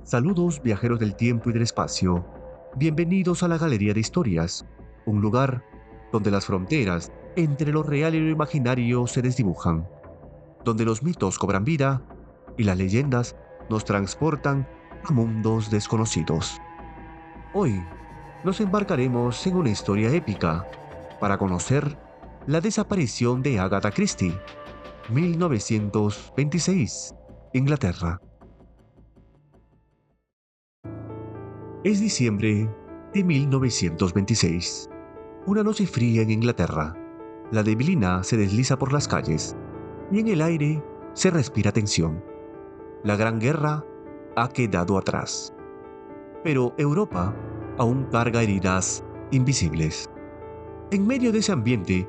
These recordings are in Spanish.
Saludos viajeros del tiempo y del espacio. Bienvenidos a la Galería de Historias, un lugar donde las fronteras entre lo real y lo imaginario se desdibujan, donde los mitos cobran vida y las leyendas nos transportan a mundos desconocidos. Hoy nos embarcaremos en una historia épica para conocer la desaparición de Agatha Christie, 1926, Inglaterra. Es diciembre de 1926. Una noche fría en Inglaterra. La neblina se desliza por las calles y en el aire se respira tensión. La Gran Guerra ha quedado atrás. Pero Europa aún carga heridas invisibles. En medio de ese ambiente,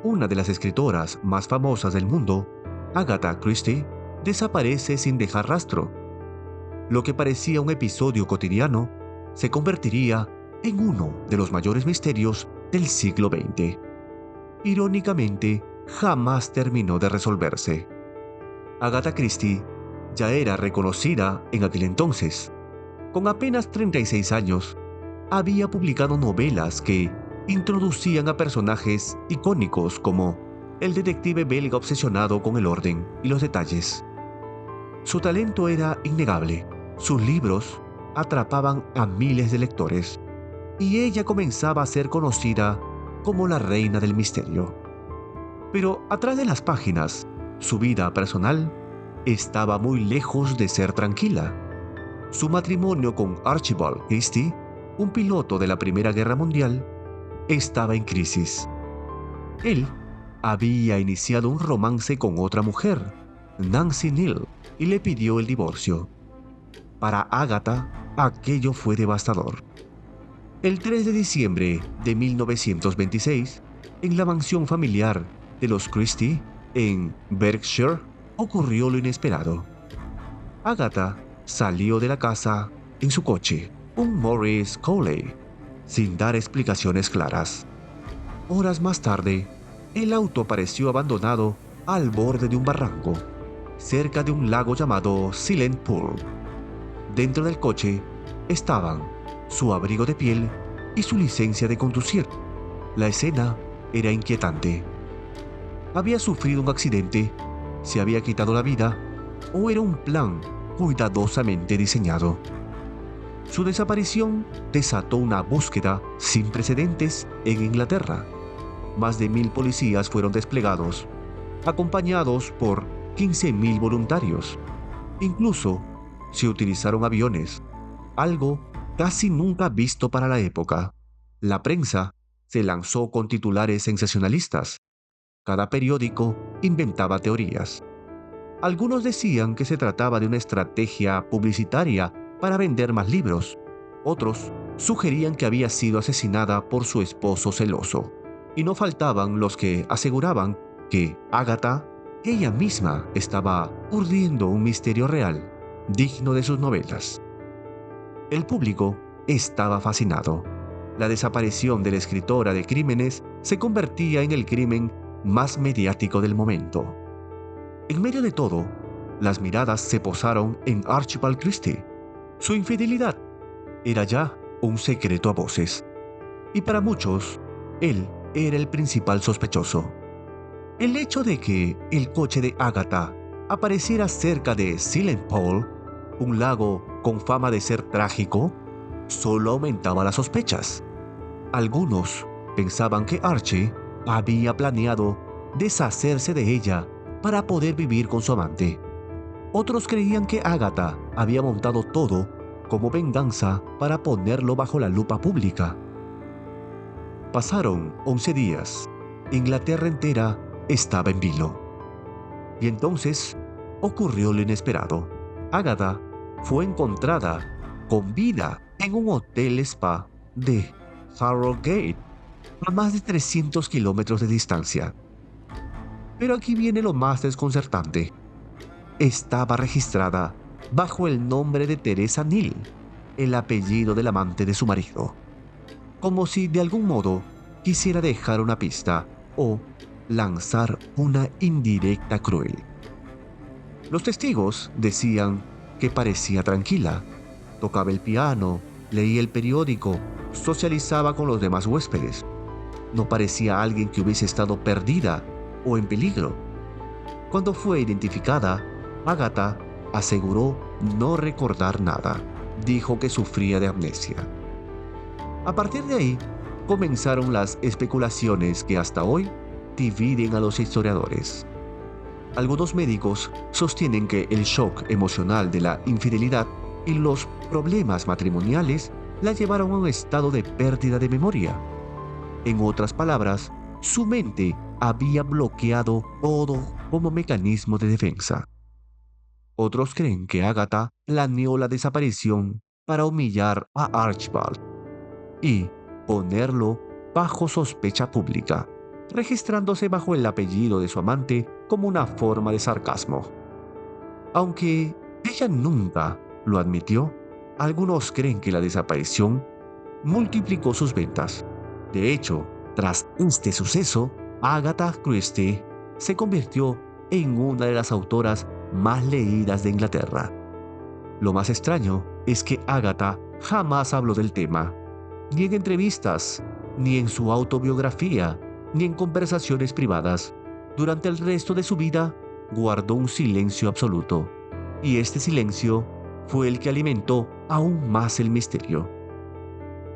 una de las escritoras más famosas del mundo, Agatha Christie, desaparece sin dejar rastro. Lo que parecía un episodio cotidiano se convertiría en uno de los mayores misterios del siglo XX. Irónicamente, jamás terminó de resolverse. Agatha Christie ya era reconocida en aquel entonces. Con apenas 36 años, había publicado novelas que introducían a personajes icónicos como el detective belga obsesionado con el orden y los detalles. Su talento era innegable. Sus libros atrapaban a miles de lectores y ella comenzaba a ser conocida como la reina del misterio. Pero atrás de las páginas, su vida personal estaba muy lejos de ser tranquila. Su matrimonio con Archibald Christie, un piloto de la Primera Guerra Mundial, estaba en crisis. Él había iniciado un romance con otra mujer, Nancy Neal, y le pidió el divorcio. Para Agatha, aquello fue devastador. El 3 de diciembre de 1926, en la mansión familiar de los Christie, en Berkshire, ocurrió lo inesperado. Agatha salió de la casa en su coche, un Morris Cowley, sin dar explicaciones claras. Horas más tarde, el auto apareció abandonado al borde de un barranco, cerca de un lago llamado Silent Pool. Dentro del coche estaban su abrigo de piel y su licencia de conducir. La escena era inquietante. ¿Había sufrido un accidente? ¿Se había quitado la vida? ¿O era un plan cuidadosamente diseñado? Su desaparición desató una búsqueda sin precedentes en Inglaterra. Más de 1.000 policías fueron desplegados, acompañados por 15.000 voluntarios. Incluso se utilizaron aviones, algo casi nunca visto para la época. La prensa se lanzó con titulares sensacionalistas. Cada periódico inventaba teorías. Algunos decían que se trataba de una estrategia publicitaria para vender más libros. Otros sugerían que había sido asesinada por su esposo celoso. Y no faltaban los que aseguraban que Agatha, ella misma, estaba urdiendo un misterio real, digno de sus novelas. El público estaba fascinado. La desaparición de la escritora de crímenes se convertía en el crimen más mediático del momento. En medio de todo, las miradas se posaron en Archibald Christie. Su infidelidad era ya un secreto a voces. Y para muchos, él era el principal sospechoso. El hecho de que el coche de Agatha apareciera cerca de Silent Pool, un lago con fama de ser trágico, solo aumentaba las sospechas. Algunos pensaban que Archie había planeado deshacerse de ella para poder vivir con su amante. Otros creían que Agatha había montado todo como venganza para ponerlo bajo la lupa pública. Pasaron 11 días. Inglaterra entera estaba en vilo. Y entonces ocurrió lo inesperado. Agatha fue encontrada con vida en un hotel spa de Harrogate, a más de 300 kilómetros de distancia. Pero aquí viene lo más desconcertante. Estaba registrada bajo el nombre de Teresa Neal, el apellido del amante de su marido. Como si de algún modo quisiera dejar una pista o lanzar una indirecta cruel. Los testigos decían que parecía tranquila, Tocaba el piano, leía el periódico, socializaba con los demás huéspedes. No parecía alguien que hubiese estado perdida o en peligro. Cuando fue identificada, Agatha aseguró no recordar nada. Dijo que sufría de amnesia. A partir de ahí, comenzaron las especulaciones que hasta hoy dividen a los historiadores. Algunos médicos sostienen que el shock emocional de la infidelidad y los problemas matrimoniales la llevaron a un estado de pérdida de memoria. En otras palabras, su mente había bloqueado todo como mecanismo de defensa. Otros creen que Agatha planeó la desaparición para humillar a Archibald y ponerlo bajo sospecha pública, registrándose bajo el apellido de su amante como una forma de sarcasmo. Aunque ella nunca lo admitió, algunos creen que la desaparición multiplicó sus ventas. De hecho, tras este suceso, Agatha Christie se convirtió en una de las autoras más leídas de Inglaterra. Lo más extraño es que Agatha jamás habló del tema, ni en entrevistas, ni en su autobiografía, ni en conversaciones privadas. Durante el resto de su vida, guardó un silencio absoluto, y este silencio fue el que alimentó aún más el misterio.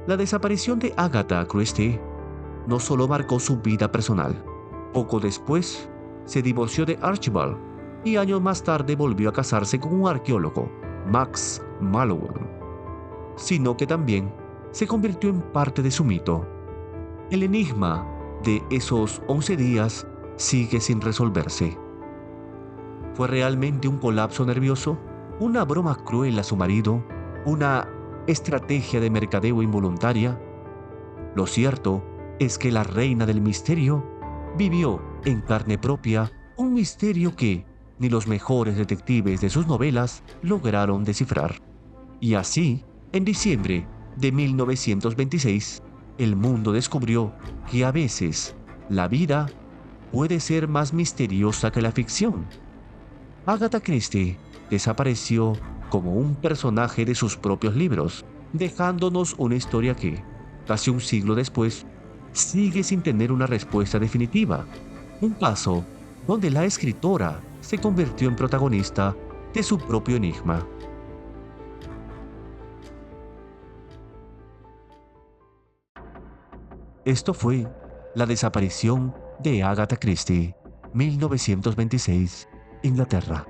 La desaparición de Agatha Christie no solo marcó su vida personal. Poco después, se divorció de Archibald y años más tarde volvió a casarse con un arqueólogo, Max Mallowan, sino que también se convirtió en parte de su mito. El enigma de esos 11 días sigue sin resolverse. ¿Fue realmente un colapso nervioso? ¿Una broma cruel a su marido? ¿Una estrategia de mercadeo involuntaria? Lo cierto es que la reina del misterio vivió en carne propia un misterio que ni los mejores detectives de sus novelas lograron descifrar. Y así, en diciembre de 1926, el mundo descubrió que a veces la vida puede ser más misteriosa que la ficción. Agatha Christie desapareció como un personaje de sus propios libros, dejándonos una historia que, casi un siglo después, sigue sin tener una respuesta definitiva. Un caso donde la escritora se convirtió en protagonista de su propio enigma. Esto fue La desaparición de Agatha Christie, 1926, Inglaterra.